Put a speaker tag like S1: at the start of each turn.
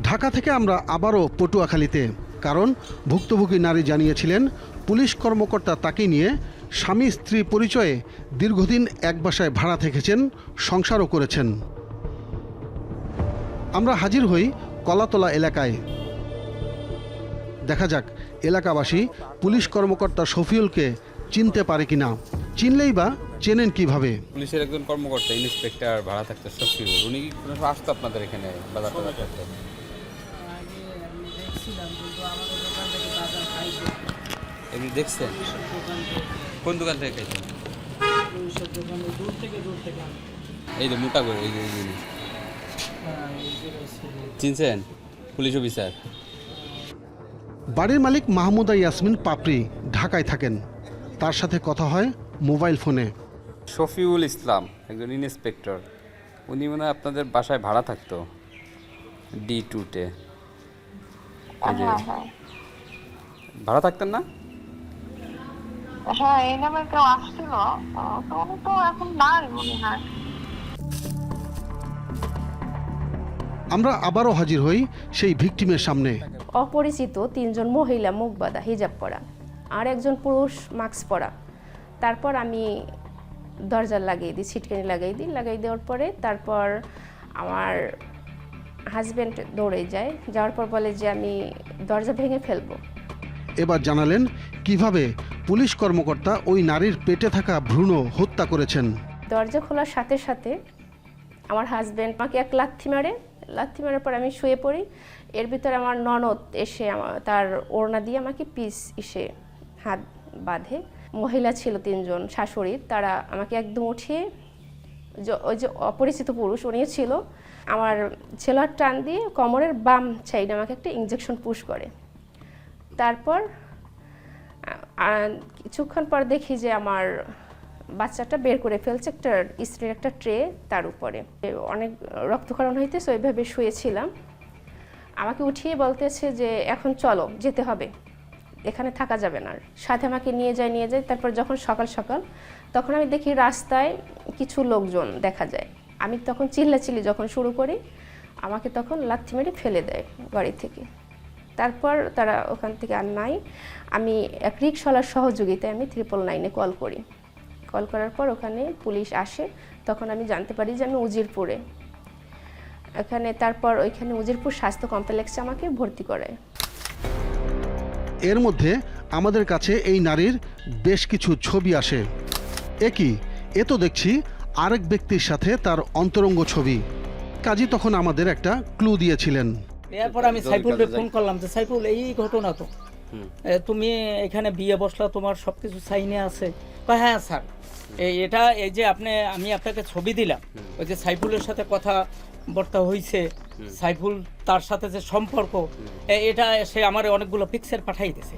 S1: ঢাকা থেকে আমরা আবারও পটুয়াখালীতে, কারণ ভুক্তভোগী নারী জানিয়েছিলেন পুলিশ কর্মকর্তা তাকে নিয়ে স্বামী স্ত্রী পরিচয়ে দীর্ঘদিন এক বাসায় ভাড়া থেকেছেন, সংসারও করেছেন। আমরা হাজির হই কলাতলা এলাকায়। দেখা যাক এলাকাবাসী পুলিশ কর্মকর্তা শফিউলকে চিনতে পারে কিনা, চিনলেই বা চেনেন কিভাবে।
S2: পুলিশের একজন কর্মকর্তা ইন্সপেক্টর ভাড়া থাকতো শফিউল, উনি কি কোনো সময় আসতো আপনাদের এখানে বাজার টাজার করতে? এমনি দেখছেন? কোন দোকান থেকে খাইছেন? এই যে মোটা করে এই যে চিনছেন পুলিশ অফিসার?
S1: বাড়ির মালিক মাহমুদা ইয়াসমিন পাপড়ি ঢাকায় থাকেন। তার সাথে কথা হয় মোবাইল ফোনে।
S2: শফিউল ইসলাম একজন ইন্সপেক্টর, উনি মনে হয় আপনাদের বাসায় ভাড়া থাকতো D2-তে। ভাড়া থাকতেন না?
S3: হ্যাঁ, এই নামে কেউ আসছিল, তো উনি তো এখন নাই মনে হয়।
S1: আমরা আবারও হাজির হই সেই ভিকটিমের সামনে।
S4: অপরিচিত তিনজন মহিলা মুখ বাঁধা, হিজাব পরা, আর একজন পুরুষ মাস্ক পরা। তারপর আমি দরজা লাগিয়ে দিই, ছিটকানি লাগাই দেওয়ার পরে তারপর আমার হাজব্যান্ড দৌড়ে যায়, যাওয়ার পর বলে যে আমি দরজা ভেঙে ফেলবো।
S1: এবার জানালেন কিভাবে পুলিশ কর্মকর্তা ওই নারীর পেটে থাকা ভ্রূণ হত্যা করেছেন।
S4: দরজা খোলার সাথে সাথে আমার হাজব্যান্ড আমাকে এক লাথি মারার পর আমি শুয়ে পড়ি। এর ভিতরে আমার ননদ এসে তার ওড়না দিয়ে আমাকে হাত বাঁধে। মহিলা ছিল তিনজন শাশুড়ি, তারা আমাকে একদম উঠিয়ে, ওই যে অপরিচিত পুরুষ উনিও ছিল, আমার ছেলের টান দিয়ে কোমরের বাম সাইডে আমাকে একটা ইনজেকশন পুশ করে। তারপর কিছুক্ষণ পর দেখি যে আমার বাচ্চাটা বের করে ফেলছে একটা স্ত্রীর একটা ট্রে, তার উপরে অনেক রক্তক্ষরণ হইতেছে। ওইভাবে শুয়েছিলাম। আমাকে উঠিয়ে বলতেছে যে এখন চলো, যেতে হবে, এখানে থাকা যাবে না। সাথে আমাকে নিয়ে যায়। তারপর যখন সকাল তখন আমি দেখি রাস্তায় কিছু লোকজন দেখা যায়। আমি তখন চিল্লাচিল্লি যখন শুরু করি, আমাকে তখন লাথি মেরে ফেলে দেয় গাড়ি থেকে। তারপর তারা ওখান থেকে আর নাই। আমি এক রিকশাওয়ালার সহযোগিতায় আমি 999-এ কল করার পর ওখানে পুলিশ আসে। তখন আমি জানতে পারি যে আমি উজিরপুরে তারপর ওইখানে উজিরপুর স্বাস্থ্য কমপ্লেক্সে আমাকে ভর্তি করায়।
S1: এর মধ্যে আমাদের কাছে এই নারীর বেশ কিছু ছবি আসে। এ তো দেখছি আরেক ব্যক্তির সাথে তার অন্তরঙ্গ ছবি। কাজী তখন আমাদের একটা ক্লু দিয়েছিলেন।
S5: এরপর আমি সাইফুলকে ফোন করলাম যে সাইফুল, এই ঘটনা তো তুমি এখানে বিয়ে বসলা, তোমার সবকিছু সাইনে আছে? হ্যাঁ স্যার, এই যে আমি আপনাকে ছবি দিলাম, ওই যে সাইফুলের সাথে কথাবার্তা হয়েছে, সাইফুল তার সাথে যে সম্পর্ক, এটা সে আমার অনেকগুলো পিকচার পাঠাই দিয়েছে।